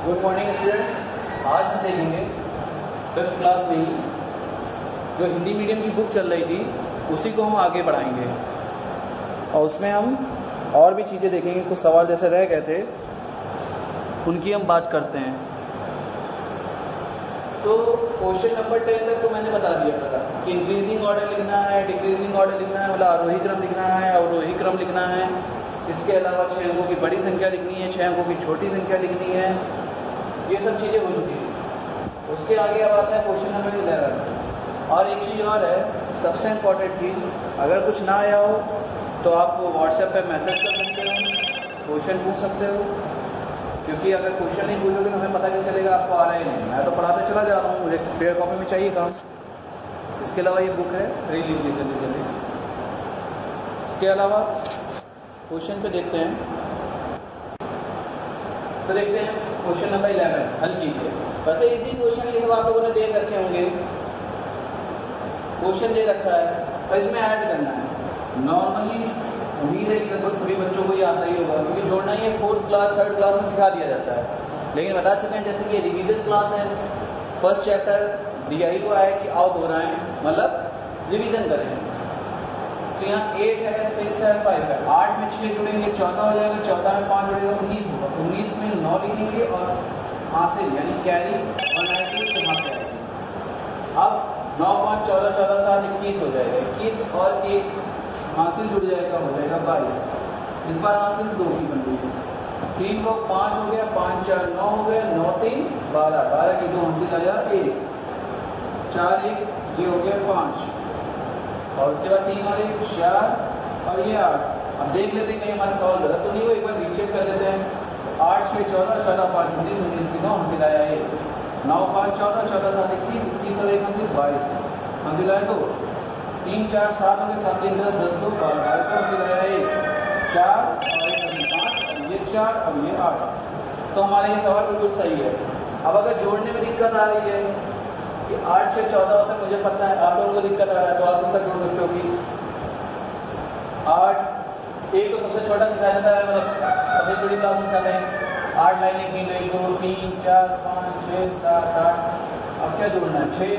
Good morning students. आज हम देखेंगे 5th क्लास में ही जो हिंदी मीडियम की बुक चल रही थी उसी को हम आगे बढ़ाएंगे और उसमें हम और भी चीज़ें देखेंगे। कुछ सवाल जैसे रह गए थे उनकी हम बात करते हैं। तो क्वेश्चन नंबर 10 तक तो मैंने बता दिया था कि इंक्रीजिंग ऑर्डर लिखना है, डिक्रीजिंग ऑर्डर लिखना है, मतलब आरोही क्रम लिखना है, अवरोही क्रम लिखना है। इसके अलावा 6 अंकों की बड़ी संख्या लिखनी है, 6 अंकों की छोटी संख्या लिखनी है। ये सब चीज़ें हो चुकी हैं। उसके आगे अब आता है क्वेश्चन नंबर 11। और एक चीज़ और है, सबसे इम्पोर्टेंट चीज़, अगर कुछ ना आया हो तो आप व्हाट्सएप पे मैसेज कर सकते हो, क्वेश्चन पूछ सकते हो। क्योंकि अगर क्वेश्चन नहीं पूछोगे तो हमें पता कैसे चलेगा आपको आ रहा ही नहीं। मैं तो पढ़ाते चला जा रहा हूँ, मुझे फेयर कॉपी में चाहिए काम। इसके अलावा ये बुक है, रीड लीजिए जल्दी जल्दी। इसके अलावा क्वेश्चन पे देखते हैं, तो देखते हैं क्वेश्चन नंबर 11 हल कीजिए। वैसे इसी क्वेश्चन ये सब आप लोगों ने देख रखे होंगे, क्वेश्चन दे रखा है तो इसमें ऐड करना है। नॉर्मली उम्मीद है कि लगभग सभी बच्चों को ये आता ही होगा, क्योंकि जोड़ना ही 4th क्लास 3rd क्लास में सिखा दिया जाता है। लेकिन बता चुके हैं जैसे कि ये रिवीजन क्लास है, फर्स्ट चैप्टर दिया ही हुआ है कि आओ दोहराएं, मतलब रिवीजन करें। तो यहाँ 8 है, 6 है, 5 है। 8 में 6 जुड़ेंगे 14 हो जाएगा, 14 में 5 जुड़ेगा 19 होगा। 19 में 9 लिखेंगे और हासिल यानी कैरी 192 यहाँ पे आएगी। अब 9 5 14 14 7 21 हो जाएगा। 21 और 1 हासिल जुड़ जाएगा, हो जाएगा 22। इस बार हासिल 2 की बन गई। 3 को 5 हो गया, 5 4 9 हो गया, 9 3 12, 12 की 2 हासिल आया 1, 4 1 ये हो गया 5 और उसके बाद 3 और 1 4 और ये 8। अब देख लेते हैं कहीं हमारा सवाल गलत तो नहीं हो, एक बार रीचेक कर लेते हैं। 8 6 14 14 5 19 19 की 9 हासिल आया 1, 9 5 14 14 7 21 21 और 1 हासिल 22 हासिल आया 2, 3 4 7 हो गए, 7 3 10 10 2 12 को हासिल आया 1 4 और 1 5 और ये 4 और ये 8। तो हमारा ये सवाल बिल्कुल सही है। अब अगर जोड़ने में दिक्कत आ रही है कि 8 6 14 होता है, मुझे पता है आप लोगों को दिक्कत आ रहा है, तो आप इसका जोड़ सकते हो कि 8 1 तो सबसे छोटा सिखाया जाता है, मतलब सबसे छोटी क्लास सिखाते हैं। 8 लाइनें की 1 2 3 4 5 6 7 8। अब क्या जोड़ना है? 6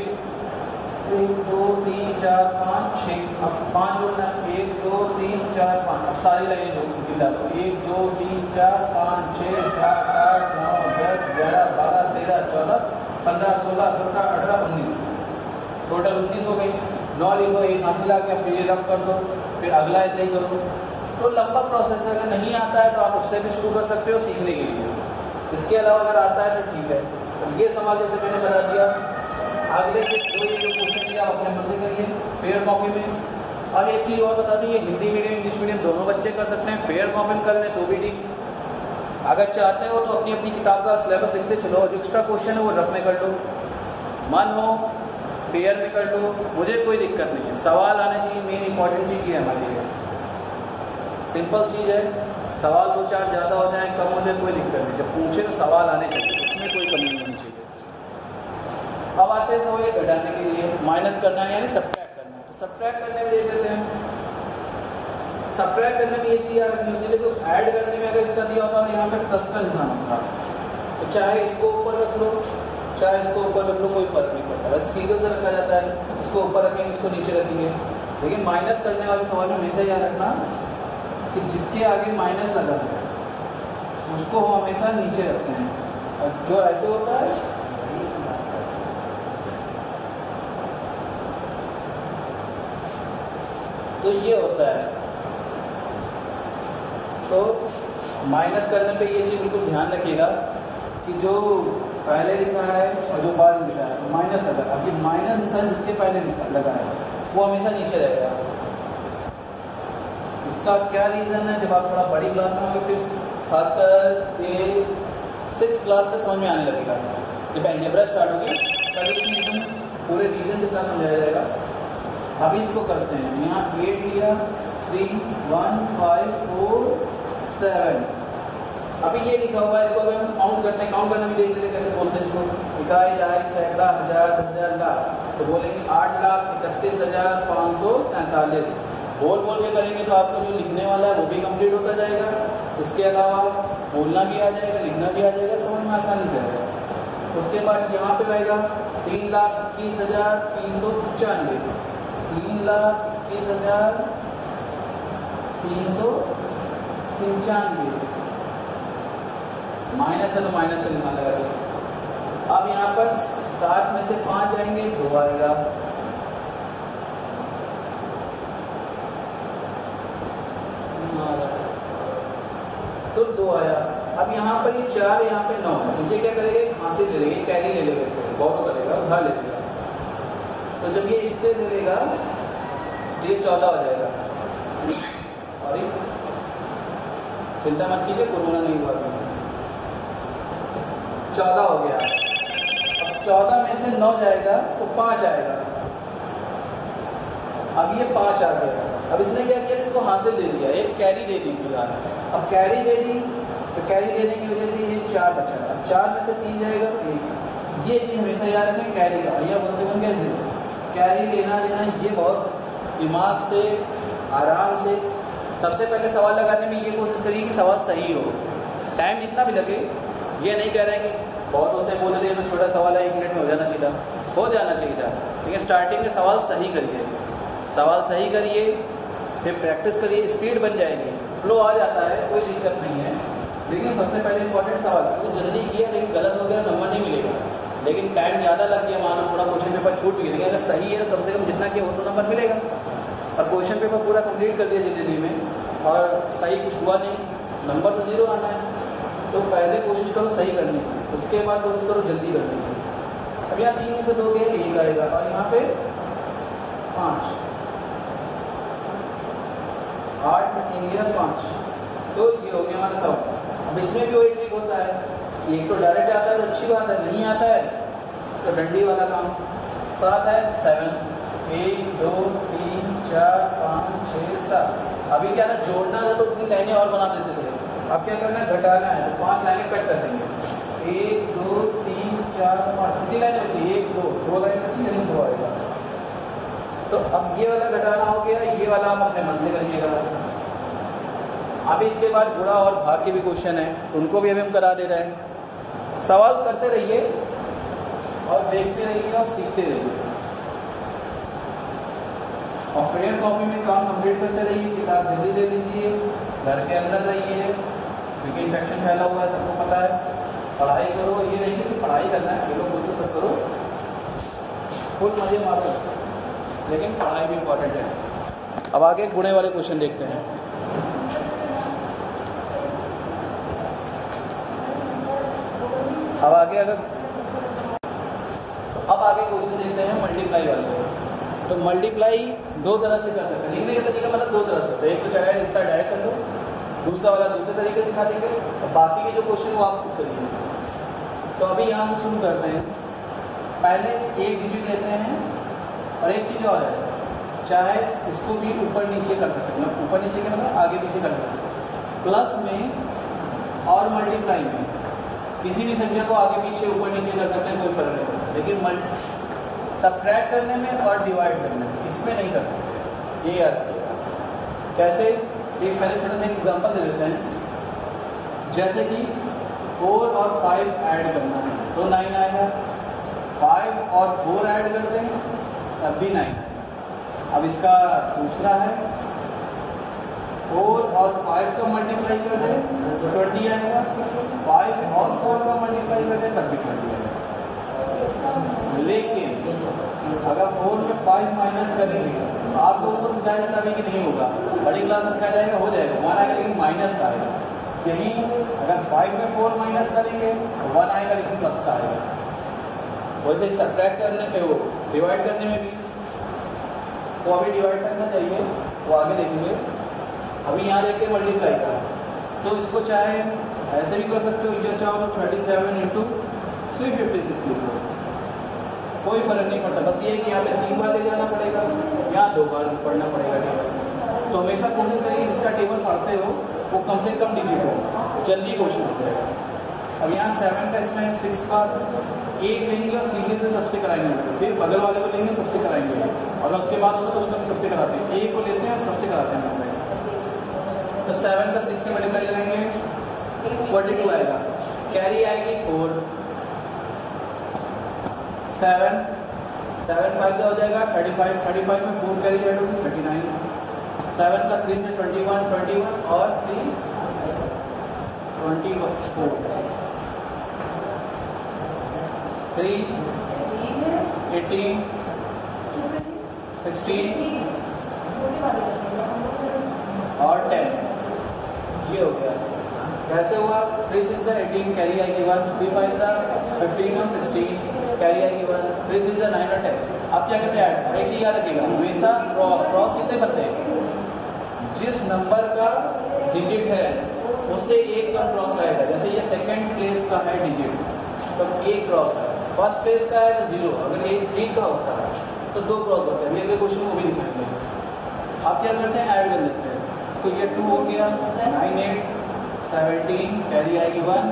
1 2 3 4 5 6। अब 5 जोड़ना है, 1 2 3 4 5। अब सारी लाइनें गिना दो, 1 2 3 4 5 6 7 8 9 10 11 12 13 14 15 16 17 18 19, टोटल 19 हो गई। 9 लिखो, 1 हासिल आ गया, फिर ये रफ कर दो, फिर अगला ऐसे ही करो। तो लंबा प्रोसेस है, अगर नहीं आता है तो आप उससे भी शुरू कर सकते हो सीखने के लिए। इसके अलावा अगर आता है तो ठीक है। तो ये सवाल जैसे मैंने बता दिया, अगले से जो क्वेश्चन दिया आप अपने मन से करिए फेयर कॉपी में। और एक चीज़ और बता दी, हिंदी मीडियम इंग्लिश मीडियम दोनों बच्चे कर सकते हैं। फेयर कॉपी में कर लें तो भी ठीक। अगर चाहते हो तो अपनी अपनी किताब का सिलेबस लिखते चलो और जो एक्स्ट्रा क्वेश्चन है वो रफ में कर लो, मन हो फेयर में कर लो, मुझे कोई दिक्कत नहीं है। सवाल आने चाहिए, मेन इंपॉर्टेंट चीज़ ये हमारे लिए। सिंपल चीज़ है, सवाल 2 4 ज़्यादा हो जाए कम हो जाए कोई दिक्कत नहीं, जब पूछे तो सवाल आने चाहिए, उसमें कोई कमी नहीं होनी चाहिए। अब आते हैं सवाल ये घटाने के लिए, माइनस करना है यानी सब्ट्रैक्ट करना है। तो सब्ट्रैक्ट करने में देख लेते हैं। सब्ट्रैक्ट करने में ये चीज़ याद रखनी होती है, तो ऐड करने में अगर इसका दिया होता है यहाँ पे प्लस का निशान होता है, तो चाहे इसको ऊपर रख लो चाहे इसको ऊपर रख लो, कोई फर्क नहीं पड़ता। अगर सीरियल से रखा जाता है, इसको ऊपर रखेंगे इसको नीचे रखेंगे। लेकिन माइनस करने वाले सवाल में हमेशा याद रखना कि जिसके आगे माइनस लगा है उसको हम हमेशा नीचे रखते हैं, और जो ऐसे होता है तो ये होता है। तो माइनस करने पे ये चीज़ बिल्कुल ध्यान रखिएगा कि जो पहले लिखा है और जो बाद में लिखा है माइनस लगा, अब ये माइनस निशान जिसके पहले लगा है वो हमेशा नीचे रहेगा। इसका क्या रीज़न है, जब आप थोड़ा बड़ी क्लास में होंगे, फिर खासकर ये 6th क्लास से समझ में आने लगेगा। जब अलजेब्रा स्टार्ट होगी तब इस चीज़ पूरे रीजन के साथ समझाया जाएगा। अभी इसको करते हैं, यहाँ 8 लिया, 3 1 5 4 7। अभी ये लिखा हुआ है, इसको अगर हम काउंट करते हैं, काउंट करने में देख लेते कैसे बोलते हैं इसको। इकाई, दहाई, सैकड़ा, हजार, 10,000, लाख। तो बोलेंगे 8,31,547। बोल बोल के करेंगे तो आपको जो लिखने वाला है वो भी कंप्लीट होता जाएगा। इसके अलावा बोलना भी आ जाएगा, लिखना भी आ जाएगा, समझ में आसानी से आएगा। उसके बाद यहाँ पे आएगा 3,21,395, 3,21,395, माइनस है तो माइनस का निशान लगा दिया। अब यहाँ पर 7 में से 5 जाएंगे, 2 आएगा, तो 2 आया। अब यहाँ पर ये 4, यहाँ पे 9 है, तो ये क्या करेगा, हासिल ले लेगा, कैरी ले लेगा, इसे बॉरो करेगा, उधार ले लेगा। तो जब ये इससे ले लेगा तो ये 14 हो जाएगा। सॉरी, चिंता मत कीजिए, कोरोना नहीं हुआ, 14 हो गया। अब 14 में से 9 जाएगा तो 5 आएगा। अब ये 5 आ गया। अब इसने क्या किया, इसको हासिल दे दिया, एक कैरी दे दी थी यार। अब कैरी दे दी तो कैरी देने की वजह से ये 4 बचा। अब 4 में से 3 जाएगा 1। ये चीज़ हमेशा याद रखें, कैरी का या 1 से 1 कैसे कैरी लेना देना, ये बहुत दिमाग से आराम से। सबसे पहले सवाल लगाने में ये कोशिश करिए कि सवाल सही हो। टाइम जितना भी लगे, ये नहीं कह रहे हैं कि बहुत होते हैं बोल रहे हैं तो छोटा सवाल है 1 मिनट में हो जाना चाहिए था, लेकिन स्टार्टिंग में सवाल सही करिए, फिर प्रैक्टिस करिए, स्पीड बन जाएगी, फ्लो आ जाता है, कोई दिक्कत नहीं है। लेकिन सबसे पहले इंपॉर्टेंट सवाल, तो जल्दी किया लेकिन गलत वगैरह नंबर नहीं मिलेगा। लेकिन टाइम ज़्यादा लग गया, मान लो थोड़ा क्वेश्चन पेपर छूट गया, लेकिन अगर सही है तो कम से कम जितना किया वो तो नंबर मिलेगा। और क्वेश्चन पेपर पूरा कंप्लीट कर दिया जल्दी में और सही कुछ हुआ नहीं, नंबर तो 0 आना है। तो पहले कोशिश करो सही करने की, उसके बाद कोशिश करो जल्दी करने की। अब यहाँ 3 में से 2 गए, 1 आएगा, और यहाँ पे 5, 8 में 3 गया 5, तो ये हो गया हमारा सवाल। अब इसमें भी वही ट्रिक होता है, एक तो डायरेक्ट आता है तो अच्छी बात है, नहीं आता है तो डंडी वाला काम। 7 है 7, 1 2 3 4 5 6 7। अभी क्या था, जोड़ना था तो उतनी लाइनें और बना देते थे, अब क्या करना है, घटाना है तो 5 लाइनें कट कर देंगे। 1 2 3 4 5, कितनी लाइनें बची, 1 2 लाइन बची, यानी 2 आएगा। तो अब ये वाला घटाना हो गया, ये वाला आप अपने मन से करिएगा। अभी इसके बाद गुणा और भाग के भी क्वेश्चन है, उनको भी अभी हम करा दे रहे हैं। सवाल करते रहिए और देखते रहिए और सीखते रहिए, और फेयर कॉपी में काम कंप्लीट करते रहिए। किताब जल्दी ले लीजिए, घर के अंदर रहिए, क्योंकि इन्फेक्शन फैला हुआ है, सबको पता है। पढ़ाई करो, ये नहीं कि सिर्फ पढ़ाई करना है, ये लोग खुद सब करो, फुल मजे मारो, लेकिन पढ़ाई भी इम्पोर्टेंट है। अब आगे गुणे वाले क्वेश्चन देखते हैं। अब आगे क्वेश्चन देखते हैं मल्टीप्लाई वाले। तो मल्टीप्लाई 2 तरह से कर सकते हैं, लिखने का तरीका मतलब 2 तरह से होता है। एक तो चाहे इसका डायरेक्ट कर लो, दूसरा वाला दूसरे तरीके से सिखा देंगे, और बाकी के जो क्वेश्चन वो आप खुद करिए। तो अभी यहाँ से शुरू करते हैं। पहले 1 डिजिट लेते हैं, और एक चीज़ और है, चाहे इसको भी ऊपर नीचे कर सकते हैं, मतलब ऊपर नीचे के मतलब आगे पीछे कर सकते हैं। प्लस में और मल्टीप्लाई में किसी भी संख्या को आगे पीछे ऊपर नीचे कर सकते हैं, कोई फर्क नहीं पड़ता। लेकिन सब्ट्रैक्ट करने में और डिवाइड करने में इसमें नहीं कर सकते, ये याद रखिएगा। कैसे, एक पहले छोटा सा एग्जांपल दे देते हैं। जैसे कि 4 और 5 ऐड करना है तो 9 आएगा, 5 और 4 ऐड करते हैं तब भी 9 आएगा। अब इसका दूसरा है 4 और 5 का मल्टीप्लाई कर दें तो 20 आएगा, 5 और 4 का मल्टीप्लाई कर दें तब भी 20 आएगा। लेकिन अगर 4 में 5 माइनस करेंगे तो आप लोगों को सिखाया जाता है कि नहीं होगा, बड़ी क्लास में सिखाया जाएगा, हो जाएगा, 1 आएगा लेकिन माइनस का आएगा। यही अगर 5 में 4 माइनस करेंगे तो 1 आएगा लेकिन प्लस का आएगा। वैसे सब्ट्रैक्ट करने के वो डिवाइड करने में भी तो अभी डिवाइड करना चाहिए, वो आगे देखेंगे। अभी यहाँ देखते हैं मल्टीप्लाई का, तो इसको चाहे ऐसे भी कर सकते हो, या चाहो तो 37 × 356 लिख लो, कोई फर्क नहीं पड़ता। बस ये है कि यहाँ पे 3 बार ले जाना पड़ेगा, यहाँ 2 बार पढ़ना पड़ेगा टेबल। तो हमेशा कोशिश करिए जिसका टेबल पढ़ते हो वो कम से कम डिजिट हो, जल्दी क्वेश्चन हो जाएगा। अब यहाँ 7 का इसमें 6 बार 1 लेंगे और सीधे से सबसे कराएंगे, फिर बगल वाले को लेंगे सबसे कराएंगे, और उसके बाद होगा तो उसका सबसे कराते हैं, 1 को लेते हैं और सबसे कराते हैं। तो 7 का 6 से मल्टीप्लाई करेंगे 42 आएगा। कैरी आएगी 4, 7 7 5 से हो जाएगा 35, 35 में 4 कैरी ऐड होगी 39, 7 का 3 से 21, 21 और 3 24, 3 18 16 और 10। ये हो गया। कैसे हुआ? 3 6 से 18 कैरी आएगी 1, 3 5 से 15 और 16 कैरी आएगी 1, 3 3 से 9 और 10। अब क्या करते हैं ऐड? एक ही याद रखिएगा, हमेशा क्रॉस कितने बनते हैं? जिस नंबर का डिजिट है उससे एक कम क्रॉस रहेगा। जैसे ये सेकंड प्लेस का है डिजिट तो एक क्रॉस है, फर्स्ट प्लेस का है तो 0, अगर ये 3 का होता है तो 2 क्रॉस होते हैं। अभी अगले क्वेश्चन को भी दिखाएंगे। आप क्या करते हैं? ऐड कर लेते हैं। तो ये 2 हो गया, 9 8 17 कैरी आएगी 1,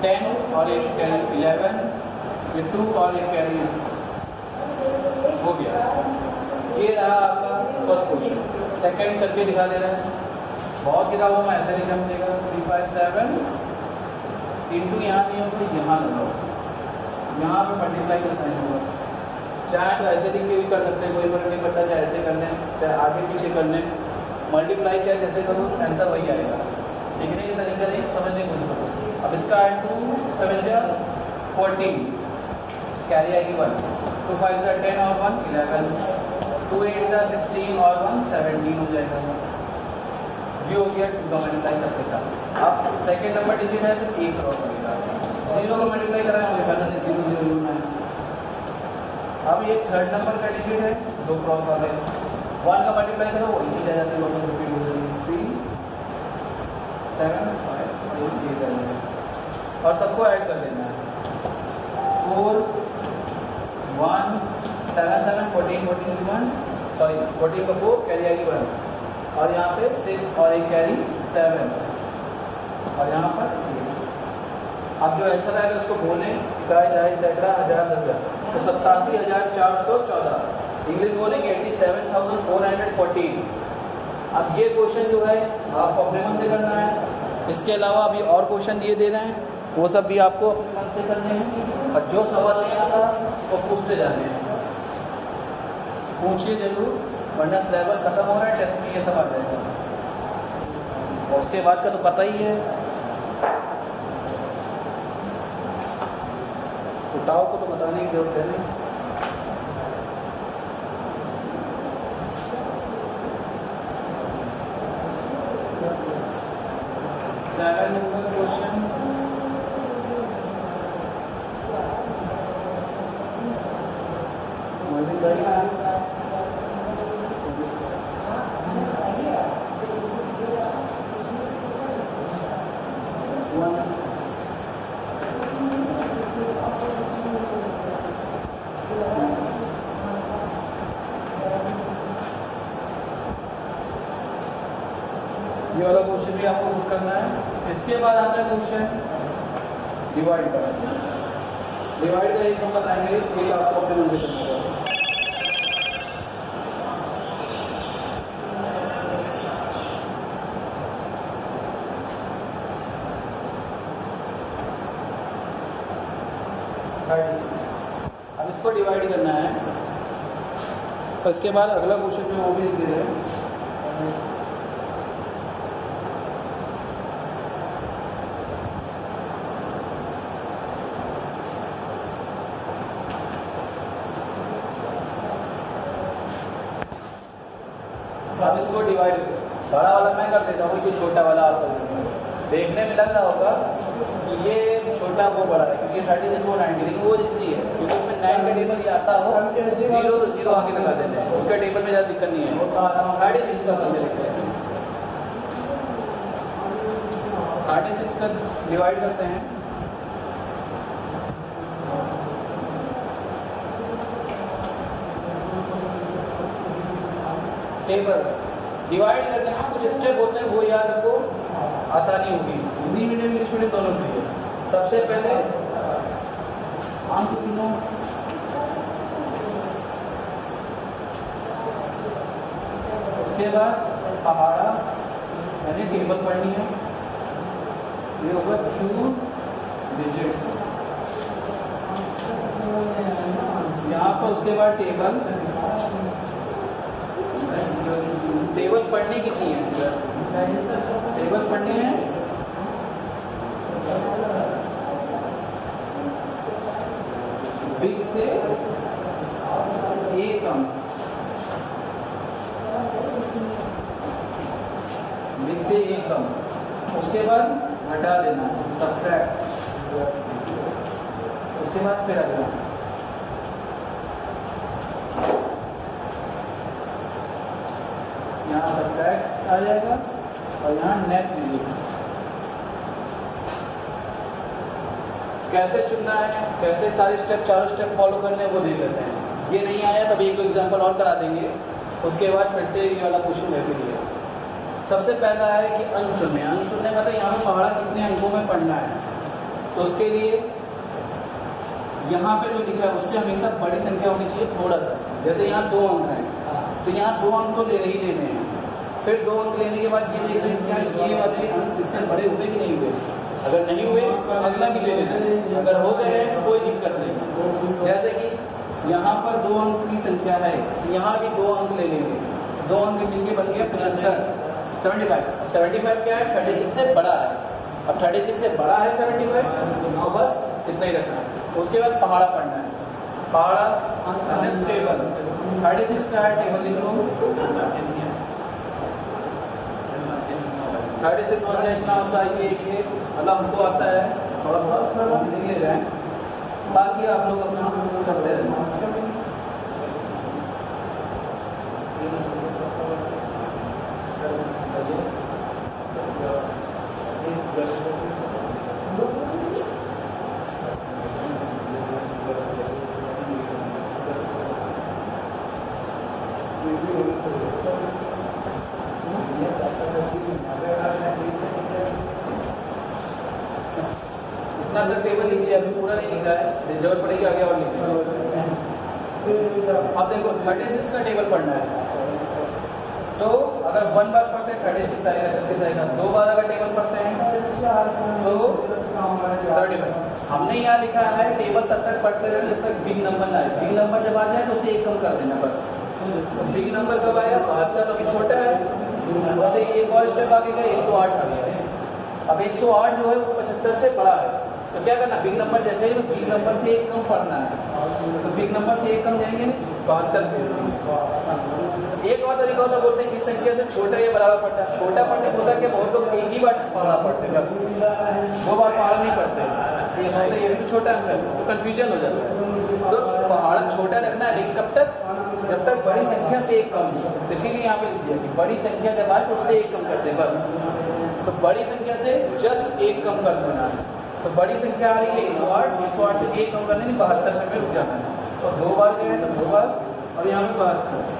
10 और एक कैरी 11, ये 2 और एक कैरी हो गया। ये रहा आपका फर्स्ट क्वेश्चन। सेकंड करके दिखा दे रहा है। बहुत किताबों में ऐसे लिखा मिलेगा 3 5 7 इंटू यहाँ नहीं होगा, यहाँ लगाओ, यहाँ पे मल्टीप्लाई का साइन होगा। चाहे तो ऐसे लिख के भी कर सकते हैं, कोई फर्क नहीं पड़ता, चाहे ऐसे कर लें चाहे आगे पीछे कर लें। मल्टीप्लाई चाहे जैसे करो आंसर वही आएगा। लिखने का तरीका नहीं, समझने को नहीं। अब इसका 2 7 जा 14 कैरी आएगी 1, 2 5 जा 10 और 1 11, 2 8 जा 16 और 1 17 हो जाएगा। ये हो गया 2 का मल्टीप्लाई सबके साथ। अब सेकंड नंबर डिजिट है तो 1 क्रॉस होगा, 0 का मल्टीप्लाई कर रहे हैं तो 0 0 जोड़ना है। अब ये थर्ड नंबर का डिजिट है, 2 क्रॉस आ गए, 1 का मल्टीप्लाई करो वही चीज आ जाती है, वापस रिपीट हो जाएगी। 3 7 5 8 ये करना है और सबको ऐड कर देना है। 4 1 7 7 14 14 1 सॉरी 14 का 4 कैरी आएगी 1 और यहाँ पे 6 और एक कैरी 7 और यहाँ पर 8। अब जो आंसर आएगा उसको बोले इकाई दहाई सैकड़ा हजार दस तो 87,414। इंग्लिश बोलेंगे 87,414। अब ये क्वेश्चन जो है आपको अपने मन से करना है। इसके अलावा अभी और क्वेश्चन दिए दे रहे हैं, वो सब भी आपको अपने मन से करने हैं और जो सवाल नहीं आता वो पूछते जाने हैं। पूछिए जरूर, वरना सिलेबस खत्म हो रहा है, टेस्ट में ये सब आ जाएगा और उसके बाद का तो पता ही है। उठाओ को तो बताने की जरूरत है नहीं। सेवन नंबर क्वेश्चन, ये वाला क्वेश्चन भी आपको बुक करना है। इसके बाद आता है क्वेश्चन डिवाइड का। डिवाइड का एक हम बताएंगे, एक आपको अपने मन से करना होगा। अब इसको डिवाइड करना है तो इसके बाद अगला क्वेश्चन जो वो भी दे रहे हैं। अब इसको डिवाइड बड़ा वाला मैं कर देता हूँ, जो छोटा वाला आप कर देते हैं। देखने में लग रहा होगा कि ये छोटा वो बड़ा है क्योंकि 36 वो 90, लेकिन वो इजी है क्योंकि उसमें 9 का टेबल ये आता हो 0 तो 0 आगे लगा देते हैं, उसका टेबल में ज़्यादा दिक्कत नहीं है। 36 का कर देते हैं, 36 का डिवाइड करते हैं। टेबल डिवाइड करते हैं, कुछ स्टेप होते हैं वो याद रखो, आसानी होगी। हिंदी मीडियम इंग्लिश मीडियम दोनों के लिए। सबसे पहले अंक चुनो, उसके बाद पहाड़ा यानी टेबल पढ़नी है, ये होगा चूज डिजिट्स। यहाँ पर उसके बाद टेबल पढ़नी कितनी है? टेबल पढ़नी है बिग से ए कम, बिग से ए कम, उसके बाद हटा देना सब्ट्रैक्ट, उसके बाद फिर अगला यहाँ सब्ट्रैक्ट आ जाएगा और यहाँ नेक्स्ट डिजिट। कैसे चुनना है, कैसे सारे स्टेप, चारों स्टेप फॉलो करने हैं वो देख लेते हैं। ये नहीं आया तब एक एग्जांपल और करा देंगे, उसके बाद फिर से ये वाला क्वेश्चन रिपीट किया। सबसे पहला है कि अंक चुनने। अंक चुनने मतलब यहाँ पे पहाड़ा कितने अंकों में पढ़ना है, तो उसके लिए यहाँ पे जो लिखा है उससे हमेशा बड़ी संख्या होनी चाहिए थोड़ा सा। जैसे यहाँ 2 अंक हैं तो यहाँ 2 अंक तो ले ही लेने हैं, फिर 2 अंक लेने के बाद ये देखना है क्या ये वाले अंक इससे बड़े हुए कि नहीं हुए। अगर नहीं हुए तो अगला भी ले लेना है, अगर हो गए हैं कोई दिक्कत नहीं। जैसे कि यहाँ पर 2 अंक की संख्या है, यहाँ भी 2 अंक ले लेंगे, 2 अंक मिलके बन गया 75, 75 क्या है 36 से बड़ा है। अब 36 से बड़ा है 75 तो बस इतना ही रखना है। उसके बाद पहाड़ा पढ़ना है, पहाड़ा टेबल 36 का है, टेबल लिख लो 36 बन जाए इतना होता है ये मतलब हमको आता है, थोड़ा थोड़ा हम लिख ले जाए, बाकी आप लोग अपना करते रहना। इतना अगर टेबल लिख लिया, अभी पूरा नहीं लिखा है, जरूरत पड़ेगी आगे और लिखना। अब देखो 36 का टेबल पढ़ना है, तो अगर 1 बार पढ़ते हैं 36 आएगा, 36 आएगा। 2 बार अगर टेबल पढ़ते हैं तो 35। हमने यहाँ लिखा है टेबल तब तक पढ़ते रहे जब तक बिग नंबर ना आए। बिग नंबर जब आ जाए तो उसे 1 कम कर देना बस। तो बिग नंबर कब आया? 72 अभी छोटा है, उससे एक और स्टेप आगे गए 108 आ गया। अब 108 जो है वो 75 से बड़ा है, तो क्या करना? बिग नंबर जैसे ही बिग नंबर से 1 कम पढ़ना है, तो बिग नंबर से 1 कम जाएंगे 72। एक और तरीका होता बोलते हैं इस संख्या से छोटा या बराबर पढ़ता है। छोटा पढ़ने होता है कि बहुत लोग एक ही बार पढ़ा पढ़ते हैं, बस 2 बार पहाड़ा नहीं पढ़ते। ये होता है ये भी छोटा अंक है तो कंफ्यूजन हो जाता है। तो पहाड़ा छोटा रखना है, लेकिन कब तक? जब तक बड़ी संख्या से 1 कम हो। इसीलिए यहाँ पे लिख दिया कि बड़ी संख्या जब आए उससे 1 कम करते बस। तो बड़ी संख्या से जस्ट 1 कम कर देना है। तो बड़ी संख्या आ रही है 108 से 1 कम करने में 72 में रुक जाना है। तो 2 बार गए तो 2 बार, और यहाँ पे 72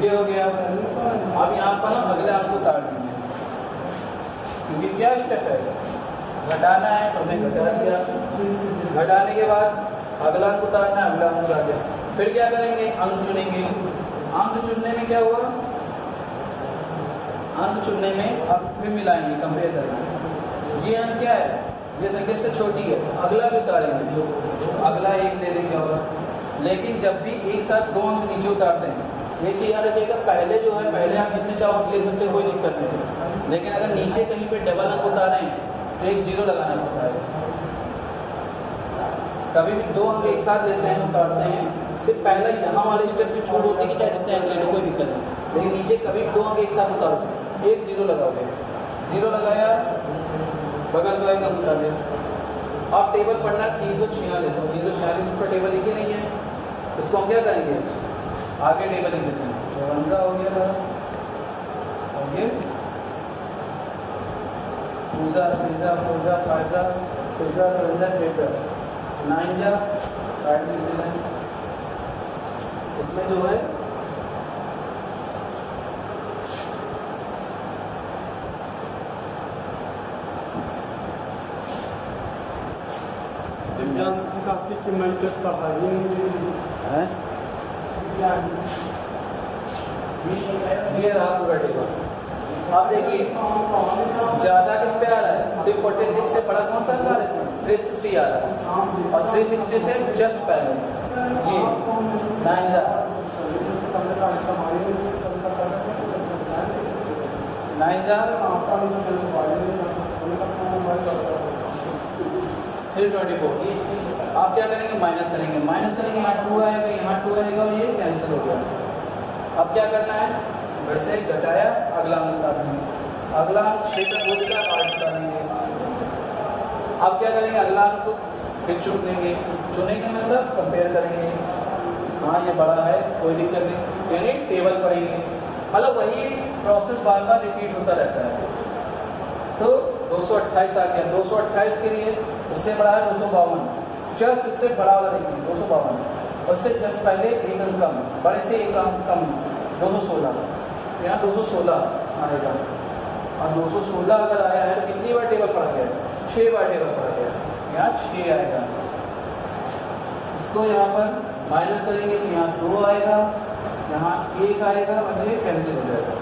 ये हो गया। अब यहाँ पर ना अगले अंक को उतार देंगे, क्योंकि क्या स्टेप है? घटाना है तो हमने घटा दिया, घटाने के बाद अगला अंक उतारना है, अगला अंक उतार दिया। फिर क्या करेंगे? अंक चुनेंगे। अंक चुनने में क्या हुआ? अंक चुनने में अब फिर मिलाएंगे, कंपेयर करेंगे। ये अंक क्या है? ये संख्या से छोटी है, अगला भी उतारेंगे, अगला 1 ले लेंगे और। लेकिन जब भी एक साथ 2 अंक नीचे उतारते हैं, ये चीज याद रखिएगा, पहले जो है पहले आप जितने चाहो अंक ले सकते हो, कोई दिक्कत नहीं। लेकिन अगर नीचे कहीं पे डबल अंक उतारे तो एक 0 लगाना पड़ता है। कभी भी 2 अंक एक साथ लेते हैं, उतारते हैं, सिर्फ पहला यहाँ वाले स्टेप से छूट होती है कि चाहे जितने अंक ले लो कोई दिक्कत नहीं। लेकिन नीचे कभी 2 अंक एक साथ उतारो, एक 0 लगाओगे, 0 लगाया, बगल का एक अंक उतार दिया। आप टेबल पढ़ना 346, 346 पर टेबल लिखी नहीं है, उसको हम क्या करेंगे? आगे टेबल लिख देते हैं। तो 1 हो गया, ओके, 2 3 4 5 6 7 8 9 साइड में लिख देना। इसमें जो है काफी ये रहा पूरा टेबल। अब देखिए ज़्यादा किस पे आ रहा है, 346 से बड़ा कौन सा अंक आ रहा है इसमें, 360 आ रहा है, और 360 से जस्ट पहले ये 9000 324। आप क्या करेंगे, माइनस करेंगे, यहाँ 2 आएगा, यहाँ 2 आएगा और ये कैंसिल हो गया। अब क्या करना है, फिर से घटाया, अगला अंक निकालेंगे, अगला अंक 6 का 2 का 8 निकालेंगे। अब क्या करेंगे, अगला अंक को फिर चुनेंगे मतलब कंपेयर करेंगे, हाँ ये बड़ा है कोई दिक्कत नहीं, यानी टेबल पढ़ेंगे, मतलब वही प्रोसेस बार बार रिपीट होता रहता है। तो 228 आ गया, 228 के लिए उससे बड़ा है 252, जस्ट इससे बराबर है 252, उससे जस्ट पहले एक अंक कम, बड़े से एक अंक कम 216, यहाँ 216 आएगा, और 216 अगर आया है तो कितनी बार टेबल पढ़ा गया, 6 बार टेबल पढ़ा गया, यहाँ 6 आएगा। इसको यहाँ पर माइनस करेंगे तो यहाँ 2 आएगा, यहाँ 1 आएगा, मतलब ये कैंसिल हो जाएगा,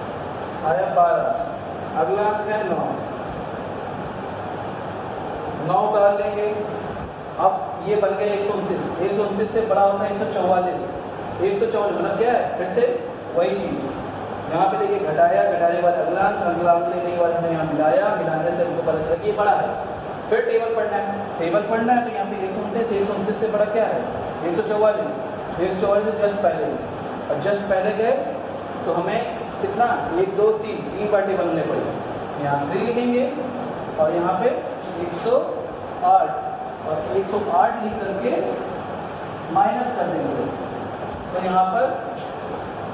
आया 12। अगला अंक है 9 डाल लेंगे। अब ये बन गया 129, 129 से बड़ा होता है 144, 144 मतलब क्या है, फिर से वही चीज यहाँ पे देखिए घटाया, घटाने के बाद अगला अंक लेने के बाद हमने यहाँ मिलाया, मिलाने से हमको पता चला कि ये बड़ा है, फिर टेबल पढ़ना है, तो यहाँ पे 129 से बड़ा क्या है 144 से जस्ट पहले, और जस्ट पहले गए तो हमें कितना 1 2 3 बार टेबल लेने पड़ेगा, यहाँ 3 लिखेंगे और यहाँ पे 108, और 108 लिख करके माइनस कर देंगे, तो यहाँ पर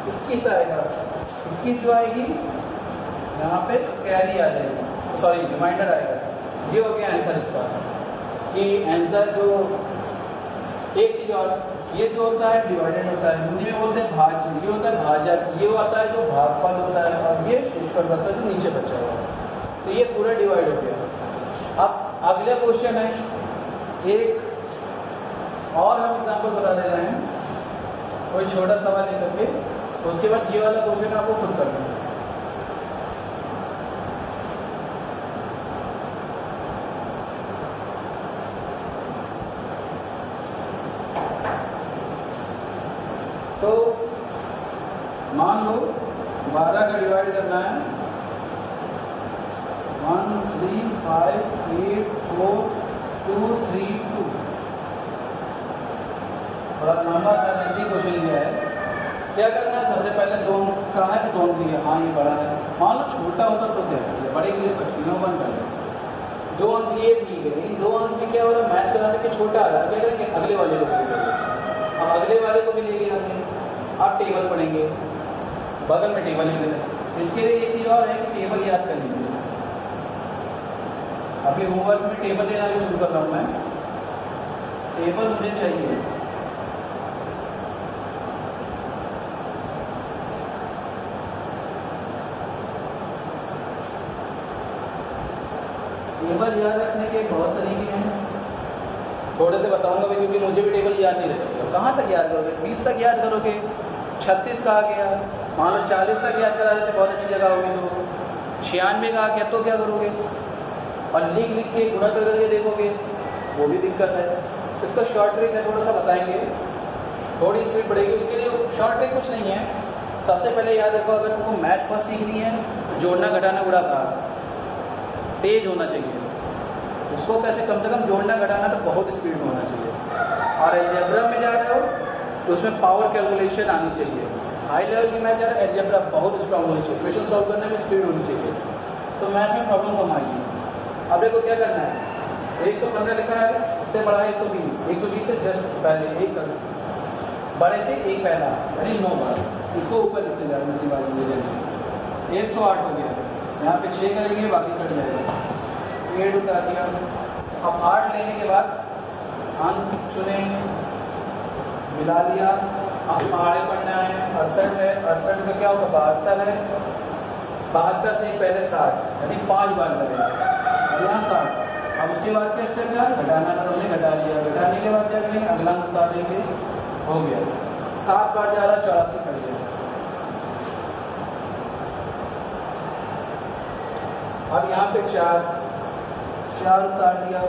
21 आएगा, 21 जो आएगी यहाँ पे कैरी आ जाएगी, सॉरी रिमाइंडर आएगा। ये हो गया आंसर इसका, कि आंसर जो एक चीज और, ये जो होता है डिवाइडेड होता है, हिंदी में बोलते हैं भाज्य, ये होता है भाजक, ये होता है जो भागफल होता है, और ये शेषफल बचता है जो नीचे बचा हुआ है, तो ये पूरा डिवाइड हो गया। अब अगला क्वेश्चन है, एक और हम एग्जाम्पल बता दे रहे हैं, कोई छोटा सवाल लेकर के, तो उसके बाद ये वाला क्वेश्चन आपको खुद करना है। तो मान लो 12 का डिवाइड करना है, 1 3 5 8 4 2 3 2, बड़ा लंबा सा जल्दी क्वेश्चन लिया है। क्या करना है, सबसे पहले 2 अंक का है, 2 अंक लिया, हाँ ये बड़ा है, मान लो छोटा होता तो क्या है, बड़े के लिए कठिनों बन कर 2 अंक लिए, ठीक है, लेकिन 2 अंक में क्या हो रहा है, मैच कराने के छोटा आ रहा है, क्या करेंगे अगले वाले को भी ले लेंगे। अब अगले वाले को भी ले लिया हमने, अब टेबल पढ़ेंगे, बगल में टेबल लिख देना। इसके लिए एक चीज और है कि टेबल याद कर लीजिए, अभी होमवर्क में टेबल लेना भी शुरू कर रहा हूँ मैं, टेबल मुझे चाहिए, टेबल याद रखने के बहुत तरीके हैं, थोड़े से बताऊंगा भी, क्योंकि मुझे भी टेबल याद नहीं रहता। तो कहाँ तक याद करोगे, 20 तक याद करोगे, 36 का आ गया, मान लो 40 तक याद करा देते, बहुत अच्छी जगह होगी, तो 96 का आ गया तो क्या करोगे, और लिख लिख के गुणा कर करके देखोगे, वो भी दिक्कत है। इसका शॉर्ट ट्रिक है, थोड़ा सा बताएंगे, थोड़ी स्पीड बढ़ेगी। उसके लिए शॉर्ट ट्रिक कुछ नहीं है, सबसे पहले याद रखो, अगर तुमको मैथ फर्स्ट सीखनी है, जोड़ना घटाना गुणा भाग तेज होना चाहिए, उसको कैसे कम से कम जोड़ना घटाना तो बहुत स्पीड में होना चाहिए। और एल्जेब्रा में जा रहे हो तो उसमें पावर कैलकुलेशन आनी चाहिए, हाई लेवल की मैथ जा रहा है, एल्जेब्रा बहुत स्ट्रांग होनी चाहिए, क्वेश्चन सॉल्व करने में स्पीड होनी चाहिए, तो मैथ में प्रॉब्लम कम आएगी। अब देखो क्या करना है, 115 लिखा है, उससे बड़ा है 120, 120 से जस्ट पहले एक बड़े से एक पहला, यानी 9 बार, इसको ऊपर लिखते जा रहे हैं, 108 हो गया, यहाँ पे 6 करेंगे, बाकी कट जाएगा, 8 उतार दिया। अब 8 लेने के बाद अंक चुने, मिला लिया, अब आगे पढ़ना है, 68 है, 68 का क्या होगा 72 है, 72 से पहले 60, यानी 5 बार करेंगे, यहाँ 60। अब उसके बाद क्या स्टेप है, घटाना, तो हमने घटा लिया, घटाने के बाद क्या करेंगे, अगला अंक उतार देंगे, हो गया, 7 बार जा रहा, 84 कर दिया। अब यहाँ पे 4 उतार दिया,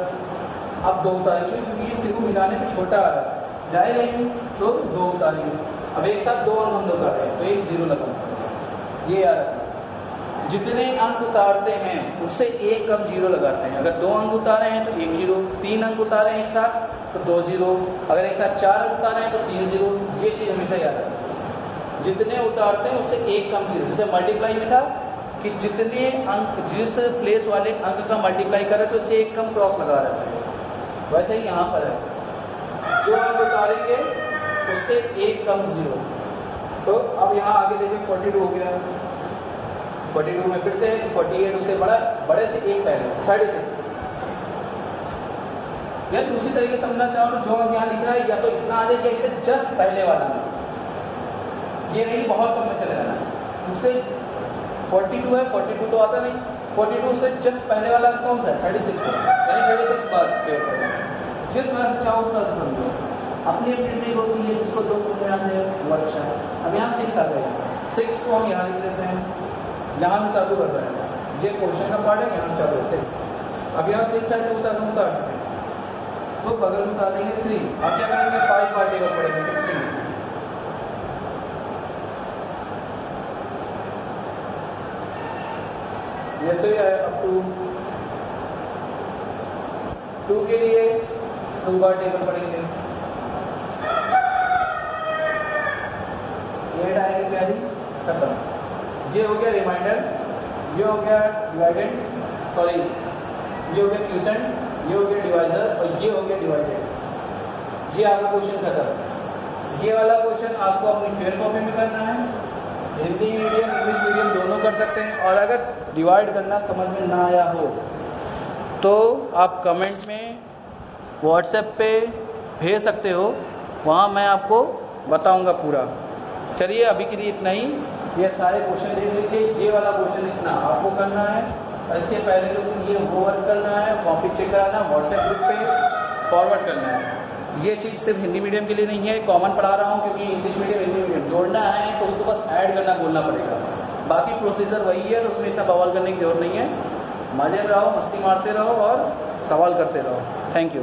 अब 2 उतारेंगे क्योंकि ये त्रिभुज मिलाने पे छोटा आ रहा है, जाएगा ही तो 2 उतारेंगे। अब एक साथ 2 अंक हम उतार रहे हैं तो एक 0 लगा, ये यार जितने अंक उतारते हैं उससे एक कम 0 लगाते हैं। अगर 2 अंक उतारे हैं तो 1 0, 3 अंक उतारे हैं एक साथ तो 2 0, अगर एक साथ 4 अंक उतारे हैं तो 3 0। ये चीज़ हमेशा याद रखना, जितने उतारते हैं उससे एक कम 0। जैसे मल्टीप्लाई में था कि जितने अंक जिस प्लेस वाले अंक का मल्टीप्लाई करे तो उससे एक कम क्रॉस लगा रहता है, वैसे ही यहाँ पर है, जो अंक उतारेंगे उससे एक कम 0। तो अब यहाँ आगे देखिए 42 हो गया, 42 में फिर से 48 उससे बड़े से एक पहले 36। या दूसरी तरीके से समझना चाहो तो जो अंक यहाँ लिखा है या तो इतना आ जाए या इससे जस्ट पहले वाला, ये नहीं बहुत कम में चले जाना। उससे 42 है, 42 तो आता नहीं, 42 से जस्ट पहले वाला अंक कौन सा है 36 है, यानी 36 बार जिस तरह से चाहो उस तरह से समझो, अपनी अपनी ट्रिक होती है, जिसको जो समझ में आते हैं वो अच्छा है। अब यहाँ 6 आ गया, 6 को हम यहाँ लिख लेते हैं, यहाँ से चालू कर रहे हैं, ये क्वेश्चन का पार्ट है, यहाँ चालू है 6। अब यहाँ 6 साइड 2 तक हम उतार चुके हैं, तो बगल में उतार देंगे 3। अब क्या करेंगे 5 पार्ट टेबल पड़ेगा 16। जैसे अप टू 2 के लिए 2 बार टेबल पड़ेंगे, ये आएगी कैरी खत्म। ये हो गया रिमाइंडर, ये हो गया डिवाइडेड, सॉरी ये हो गया क्यूसेंट, ये हो गया डिवाइजर और ये हो गया डिवाइडेड। ये आपका क्वेश्चन खत्म। ये वाला क्वेश्चन आपको अपनी फेयर कॉपी में करना है, हिंदी मीडियम इंग्लिश मीडियम दोनों कर सकते हैं। और अगर डिवाइड करना समझ में ना आया हो तो आप कमेंट में व्हाट्सएप पे भेज सकते हो, वहाँ मैं आपको बताऊँगा पूरा। चलिए अभी के लिए इतना ही, ये सारे क्वेश्चन देख लीजिए। ये वाला क्वेश्चन इतना आपको करना है, और इसके पहले तो ये होमवर्क करना है, कॉपी चेक कराना, व्हाट्सएप ग्रुप पे फॉरवर्ड करना है। ये चीज़ सिर्फ हिंदी मीडियम के लिए नहीं है, कॉमन पढ़ा रहा हूँ क्योंकि इंग्लिश मीडियम हिंदी मीडियम जोड़ना है तो उसको बस ऐड करना बोलना पड़ेगा, बाकी प्रोसीजर वही है, तो उसमें इतना बवाल करने की जरूरत नहीं है। मजे में रहो, मस्ती मारते रहो और सवाल करते रहो। Thank you.